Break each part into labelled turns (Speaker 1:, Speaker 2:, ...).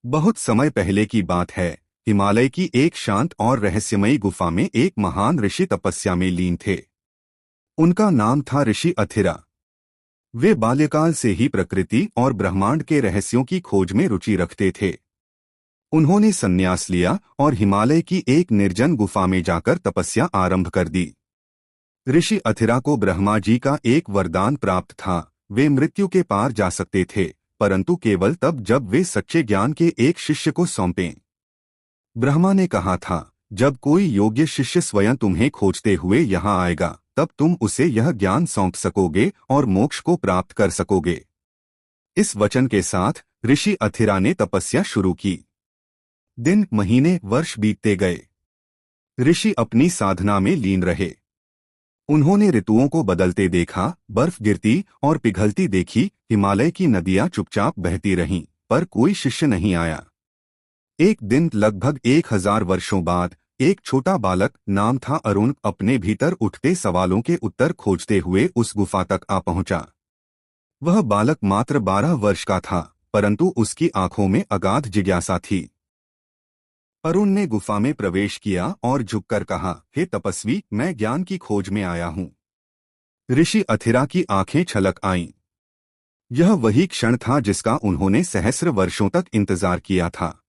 Speaker 1: बहुत समय पहले की बात है। हिमालय की एक शांत और रहस्यमयी गुफा में एक महान ऋषि तपस्या में लीन थे। उनका नाम था ऋषि अथिरा। वे बाल्यकाल से ही प्रकृति और ब्रह्मांड के रहस्यों की खोज में रुचि रखते थे। उन्होंने संन्यास लिया और हिमालय की एक निर्जन गुफा में जाकर तपस्या आरंभ कर दी। ऋषि अथिरा को ब्रह्मा जी का एक वरदान प्राप्त था। वे मृत्यु के पार जा सकते थे, परंतु केवल तब जब वे सच्चे ज्ञान के एक शिष्य को सौंपें। ब्रह्मा ने कहा था, जब कोई योग्य शिष्य स्वयं तुम्हें खोजते हुए यहाँ आएगा, तब तुम उसे यह ज्ञान सौंप सकोगे और मोक्ष को प्राप्त कर सकोगे। इस वचन के साथ ऋषि अथिरा ने तपस्या शुरू की। दिन, महीने, वर्ष बीतते गए। ऋषि अपनी साधना में लीन रहे। उन्होंने ऋतुओं को बदलते देखा, बर्फ गिरती और पिघलती देखी, हिमालय की नदियां चुपचाप बहती रहीं, पर कोई शिष्य नहीं आया। एक दिन लगभग 1000 वर्षों बाद एक छोटा बालक, नाम था अरुण, अपने भीतर उठते सवालों के उत्तर खोजते हुए उस गुफा तक आ पहुंचा। वह बालक मात्र 12 वर्ष का था, परंतु उसकी आंखों में अगाध जिज्ञासा थी। अरुण ने गुफा में प्रवेश किया और झुककर कहा, हे तपस्वी, मैं ज्ञान की खोज में आया हूँ। ऋषि अथिरा की आंखें छलक आईं। यह वही क्षण था जिसका उन्होंने सहस्र वर्षों तक इंतजार किया था।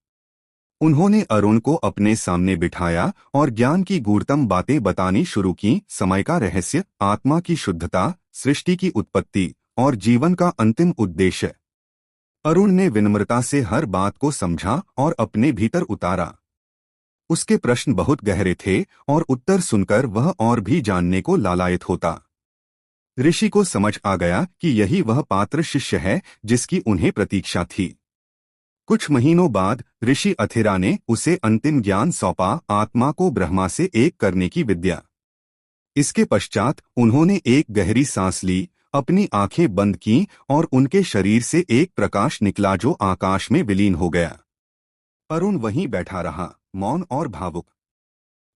Speaker 1: उन्होंने अरुण को अपने सामने बिठाया और ज्ञान की गूढ़तम बातें बतानी शुरू की। समय का रहस्य, आत्मा की शुद्धता, सृष्टि की उत्पत्ति और जीवन का अंतिम उद्देश्य। अरुण ने विनम्रता से हर बात को समझा और अपने भीतर उतारा। उसके प्रश्न बहुत गहरे थे और उत्तर सुनकर वह और भी जानने को लालायित होता। ऋषि को समझ आ गया कि यही वह पात्र शिष्य है जिसकी उन्हें प्रतीक्षा थी। कुछ महीनों बाद ऋषि अथिरा ने उसे अंतिम ज्ञान सौंपा, आत्मा को ब्रह्मा से एक करने की विद्या। इसके पश्चात उन्होंने एक गहरी सांस ली, अपनी आंखें बंद कीं और उनके शरीर से एक प्रकाश निकला जो आकाश में विलीन हो गया। अरुण वहीं बैठा रहा, मौन और भावुक।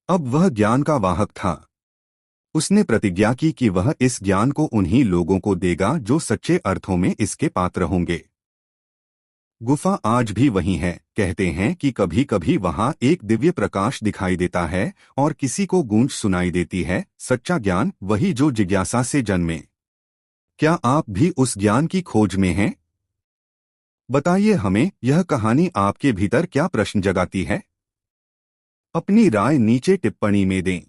Speaker 1: अब वह ज्ञान का वाहक था। उसने प्रतिज्ञा की कि वह इस ज्ञान को उन्हीं लोगों को देगा जो सच्चे अर्थों में इसके पात्र होंगे। गुफा आज भी वही है। कहते हैं कि कभी कभी वहां एक दिव्य प्रकाश दिखाई देता है और किसी को गूंज सुनाई देती है। सच्चा ज्ञान वही जो जिज्ञासा से जन्मे। क्या आप भी उस ज्ञान की खोज में हैं? बताइए हमें, यह कहानी आपके भीतर क्या प्रश्न जगाती है? अपनी राय नीचे टिप्पणी में दें।